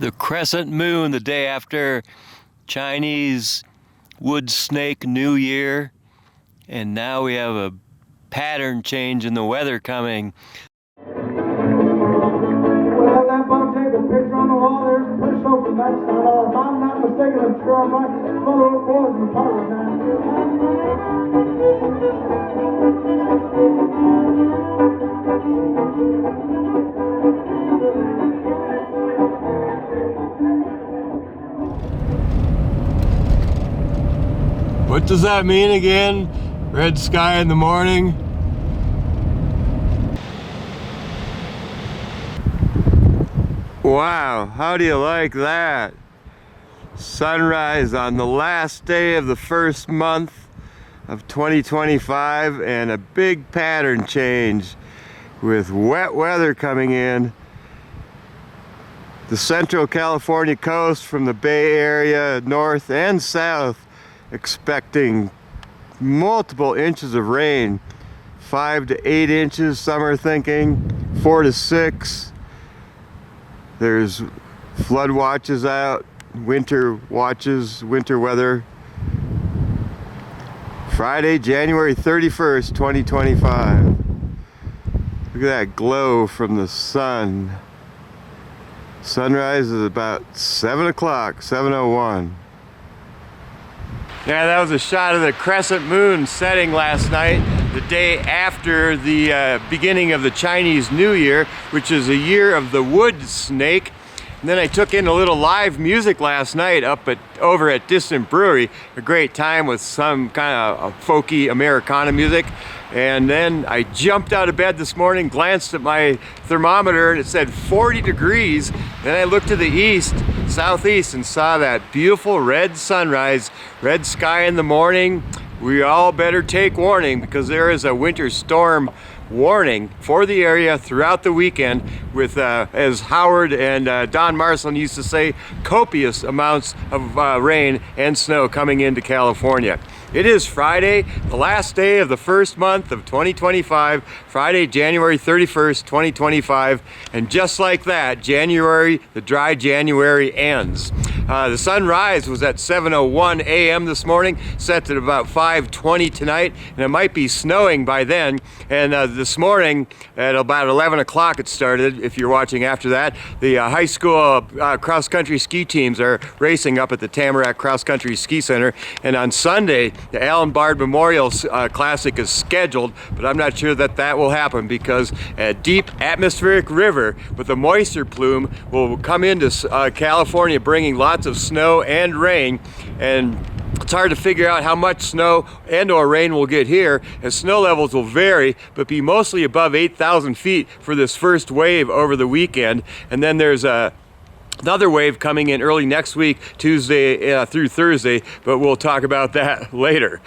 The crescent moon the day after Chinese wood snake New Year, and now we have a pattern change in the weather coming. Well, that bug take a picture on the wall. There's a push open. That's not all. If I'm not mistaken, I'm sure I'm right. One of those boys in the park now. What does that mean again? Red sky in the morning. Wow, how do you like that? Sunrise on the last day of the first month of 2025 and a big pattern change with wet weather coming in. The Central California coast from the Bay Area, north and south, expecting multiple inches of rain. 5 to 8 inches, some are thinking 4 to 6. There's flood watches out, winter watches, winter weather. Friday, January 31st, 2025. Look at that glow from the sun. Sunrise is about 7 o'clock, 7:01. Yeah, that was a shot of the crescent moon setting last night, the day after the beginning of the Chinese New Year, which is a year of the wood snake. And then I took in a little live music last night over at Distant Brewery. A great time with some kind of folky Americana music. And then I jumped out of bed this morning, glanced at my thermometer, and it said 40 degrees. Then I looked to the east, southeast, and saw that beautiful red sunrise, red sky in the morning. We all better take warning because there is a winter storm warning for the area throughout the weekend with, as Howard and Don Marsland used to say, copious amounts of rain and snow coming into California. It is Friday, the last day of the first month of 2025, Friday, January 31st, 2025, and just like that, January, the dry January ends. The sunrise was at 7:01 a.m. this morning, set at about 5:20 tonight, and it might be snowing by then. And this morning at about 11 o'clock it started, if you're watching after that. The high school cross-country ski teams are racing up at the Tamarack Cross Country Ski Center, and on Sunday, the Alan Bard Memorial Classic is scheduled, but I'm not sure that that will happen because a deep atmospheric river with a moisture plume will come into California, bringing lots of snow and rain, and it's hard to figure out how much snow and or rain we'll get here, as snow levels will vary but be mostly above 8,000 feet for this first wave over the weekend. And then there's another wave coming in early next week, Tuesday through Thursday, but we'll talk about that later.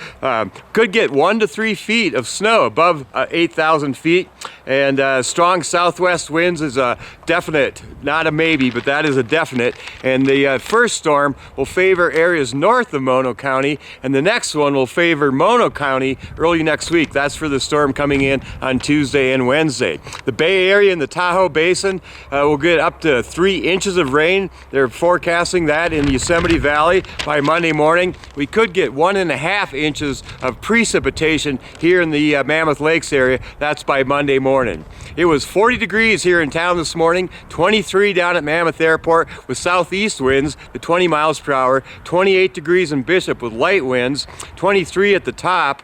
Could get 1 to 3 feet of snow above 8,000 feet, and strong southwest winds is a definite, not a maybe, but that is a definite. And the first storm will favor areas north of Mono County, and the next one will favor Mono County early next week. That's for the storm coming in on Tuesday and Wednesday. The Bay Area and the Tahoe Basin will get up to 3 inches of rain. They're forecasting that in the Yosemite Valley by Monday morning. We could get 1.5 inches of precipitation here in the Mammoth Lakes area. That's by Monday morning. It was 40 degrees here in town this morning, 23 down at Mammoth Airport with southeast winds at 20 miles per hour, 28 degrees in Bishop with light winds, 23 at the top,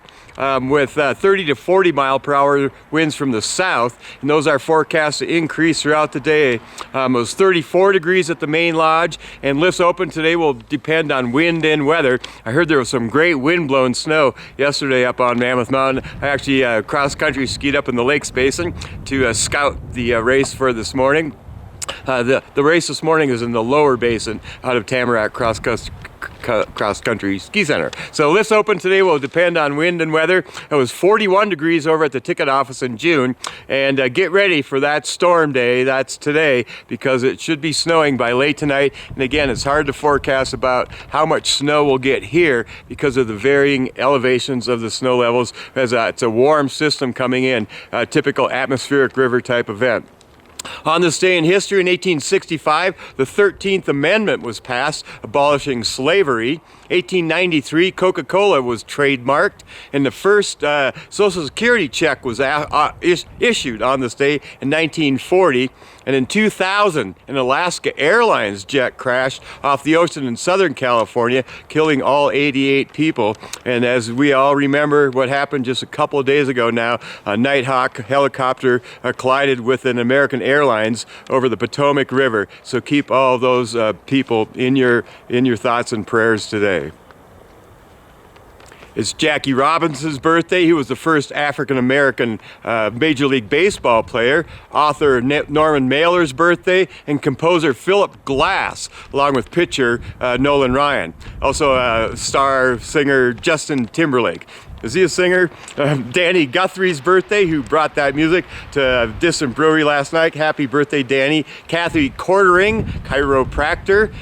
with 30 to 40 mile per hour winds from the south, and those are forecast to increase throughout the day. It was 34 degrees at the main lodge, and lifts open today will depend on wind and weather. I heard there was some great wind-blown snow yesterday up on Mammoth Mountain. I actually cross-country skied up in the Lakes Basin to scout the race for this morning. The race this morning is in the lower basin out of Tamarack Cross Country Ski Center. So lifts open today will depend on wind and weather. It was 41 degrees over at the ticket office in June, and get ready for that storm day. That's today, because it should be snowing by late tonight. And again, it's hard to forecast about how much snow we'll get here because of the varying elevations of the snow levels, as it's a warm system coming in, a typical atmospheric river type event. On this day in history, in 1865, the 13th Amendment was passed, abolishing slavery. 1893, Coca-Cola was trademarked, and the first Social Security check was issued on this day in 1940. And in 2000, an Alaska Airlines jet crashed off the ocean in Southern California, killing all 88 people. And as we all remember what happened just a couple of days ago now, a Nighthawk helicopter collided with an American Airlines over the Potomac River. So keep all those people in your thoughts and prayers today. It's Jackie Robinson's birthday. He was the first African-American Major League Baseball player. Author Norman Mailer's birthday, and composer Philip Glass, along with pitcher Nolan Ryan. Also star singer Justin Timberlake. Is he a singer? Danny Guthrie's birthday, who brought that music to Distant Brewery last night. Happy birthday, Danny. Kathy Quartering, chiropractor.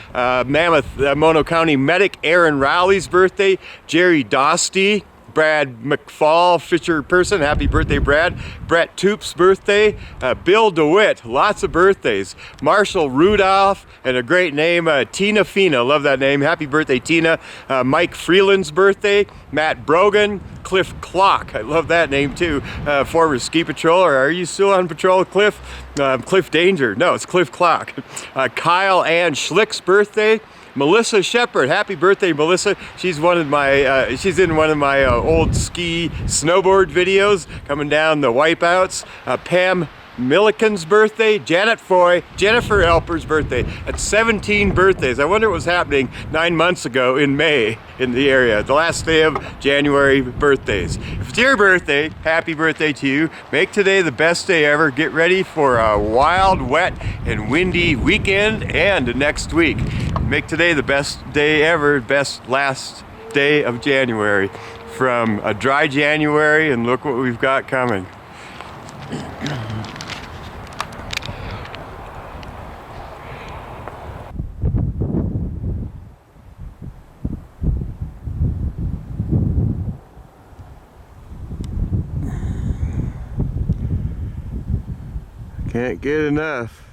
Mammoth Mono County medic Aaron Rowley's birthday. Jerry Dostey. Brad McFall, Fisher person, happy birthday, Brad. Brett Toop's birthday. Bill DeWitt, lots of birthdays. Marshall Rudolph, and a great name, Tina Fina, love that name, happy birthday, Tina. Mike Freeland's birthday. Matt Brogan. Cliff Clock, I love that name too. Former ski patroller. Are you still on patrol, Cliff? Cliff Danger, no, it's Cliff Clock. Kyle Ann Schlick's birthday. Melissa Shepard, happy birthday, Melissa. She's one of my, she's in one of my old ski snowboard videos, coming down the wipeouts. Pam Milliken's birthday. Janet Foy, Jennifer Elper's birthday. At 17 birthdays. I wonder what was happening 9 months ago in May in the area. The last day of January birthdays. If it's your birthday, happy birthday to you. Make today the best day ever. Get ready for a wild, wet, and windy weekend and next week. Make today the best day ever, best last day of January. From a dry January, and look what we've got coming. Can't get enough.